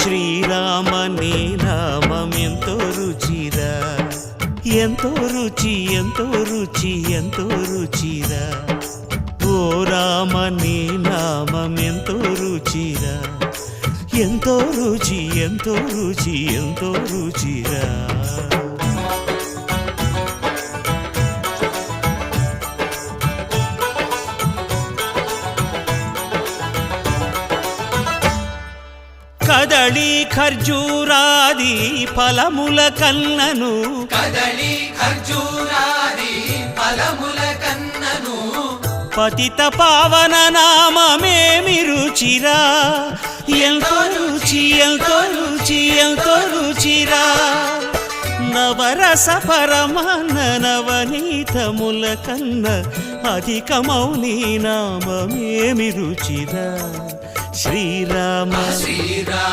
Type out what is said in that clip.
శ్రీరామ నీ నామం ఎంతో రుచిరా, ఎంతో రుచి ఎంతో రుచి ఎంతో రుచిరా. ఓ రామ నీ నామం ఎంతో రుచిరా, ఎంతో రుచి ఎంతో రుచి ఎంతో రుచిరా. కదళి ఖర్జూరాది ఫలముల కన్నను, కదళి ఖర్జూరాది ఫలముల కన్నను, పతిత పావన నామమేమి రుచిరా, ఎంతో రుచి ఎంతో రుచి ఎంతో రుచిరా. నవరస పరమాన్న నవనీతముల కన్న అధికమౌ నీ నామమేమి రుచిరా. శ్రీరామ శ్రీరామ